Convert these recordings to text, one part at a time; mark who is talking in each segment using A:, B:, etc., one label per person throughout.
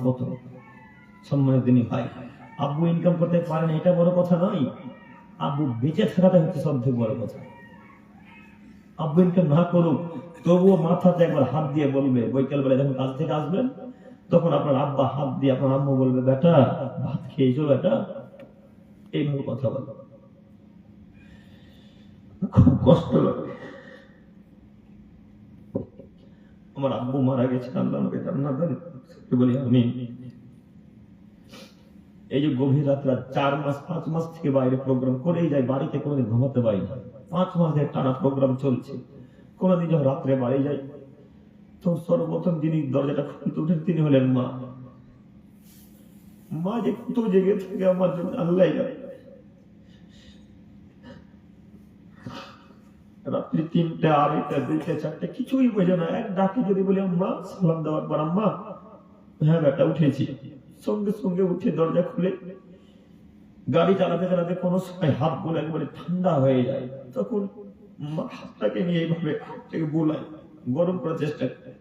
A: কত সম্মানিত দিনী ভাই। আব্বু ইনকাম করতে পারেন এটা বড় কথা নয়, আব্বু বেঁচে থাকাটা হচ্ছে সবথেকে বড় কথা। আব্বু ইনকাম না করুক তবুও মাথাতে একবার হাত দিয়ে বলবে, বৈকাল বেলা যখন কাজ থেকে আসবেন তখন আপনার আব্বা হাত দিয়ে আপনার আম্মু বলবে, বেটা ভাত খেয়েছো বেটা, এই মূল কথা বলো। খুব কষ্ট লাগে। আমার আব্বু মারা গেছে, আল্লাহ আমাকে জান্নাত দান করুন বলি আমিন। এই যে গভীর রাত 4 মাস 5 মাস থেকে বাইরে প্রোগ্রাম করেই যায়, বাড়িতে কোনোদিন ঘুমাতে পারি না। 5 মাসের টানা প্রোগ্রাম চলছে। কোনোদিন যখন রাত্রে বাড়ি যাই তো সর্বপ্রথম যিনি দরজাটা খুলতে উঠেন তিনি হলেন মা। মা যে কত জেগে থাকে আমার জন্য আল্লাহ জানে। রাত্রি 3টা 2টা 4টা কিছুই বোঝে না, এক ডাকে যদি বলি আম্মা, সালাম দেওয়ার পর আম্মা, হ্যাঁ বেটা উঠেছি, সঙ্গে সঙ্গে উঠে দরজা খুলে গাড়ি চালাতে চালাতে কোনো সময় হাত গুলো একবারে ঠান্ডা হয়ে যায়, তখন হাতটাকে নিয়ে এইভাবে হাতটাকে বোলায়, গরম করার চেষ্টা করে,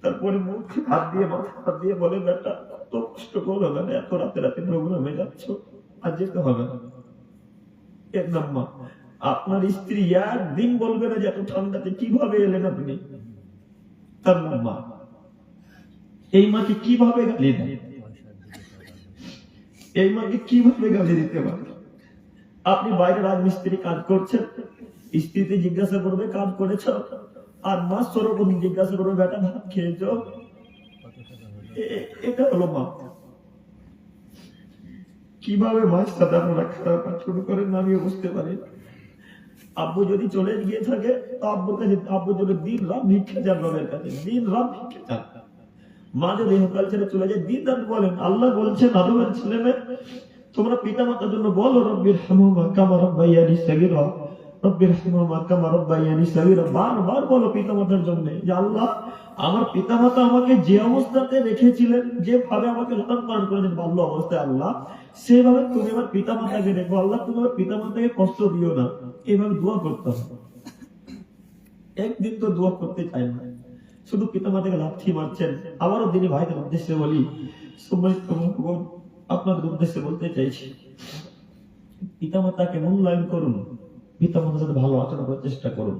A: তারপরে মুখে হাত দিয়ে মাথা হাত দিয়ে বলে, বেটা কত কষ্ট করো বেটা, এত রাতে রাতে প্রোগ্রামে যাচ্ছ, আর যেতে হবে না। একদম মা, আপনার স্ত্রী একদিন বলবে না যে এত ঠান্ডাতে কিভাবে এলেন আপনি। তার নাম মা। এই মাকে কিভাবে গালি দেয়, এই মাকে কিভাবে গালি দিতে পারে? আপনি বাইরে রাজমিস্ত্রি কাজ করছেন, স্ত্রীতে জিজ্ঞাসা করবে কাজ করেছ, আর মা সর্বপ্রথম জিজ্ঞাসা করবে বেটা ভাত খেয়েছ। এটা হলো মা। কিভাবে মায়ের সাথে আপনারা খারাপ আচরণ করেন আমিও বুঝতে পারি। আব্বু যদি চলে গিয়ে থাকে তো আব্বুর কাছে, আব্বু যদি দিন রাত ভিক্ষা চান রবের কাছে, দিন রাত ভিক্ষা চান। মা যদি ইহকাল ছেড়ে চলে যায় দিন রাত বলেন, আল্লাহ বলছেন আদমের ছেলে মেয়ে তোমরা পিতা মাতার জন্য বলো, রব্বির হামহুমা কামা রাব্বায়ানি সগীরা, রব্বির হামহুমা কামা রাব্বায়ানি সগীরা। বারবার বলো পিতা মাতার জন্য যে আল্লাহ আমার পিতা মাতা আমাকে যে অবস্থাতে রেখেছিলেন, যেভাবে আমাকে লালন পালন করেছেন বাল্য অবস্থায়, আল্লাহ সেভাবে তুমি আমার পিতা মাতাকে রেখো, আল্লাহ তুমি আমার পিতা মাতাকে কষ্ট দিও না। এইভাবে দোয়া করতে হবে। একদিন তো দোয়া করতে চাই না, শুধু পিতা মাতাকে লাথি মারছেন। আবারও দিনী ভাইদের উদ্দেশ্যে বলি, আপনাদের উদ্দেশ্যে বলতে চাইছি, পিতা মাতাকে মূল্যায়ন করুন, পিতা মাতার সাথে ভালো আচরণ করার চেষ্টা করুন,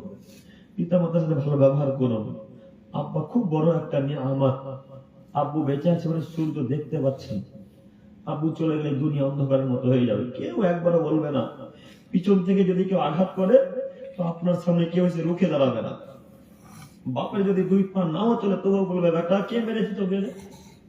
A: পিতা মাতার সাথে ভালো ব্যবহার করুন। আব্বা খুব বড় একটা নিয়ামত। আব্বু বেঁচে আছে বলে সূর্য দেখতে পাচ্ছেন, আব্বু চলে গেলে দুনিয়া অন্ধকারের মতো হয়ে যাবে। কেউ একবারও বলবে না, পিছন থেকে যদি কেউ আঘাত করে তো আপনার সামনে কেউ এসে রুখে দাঁড়াবে না। বাপের যদি 2 পা নাও চলে তবুও বলবে, বেটা কে মেরেছে তোকে?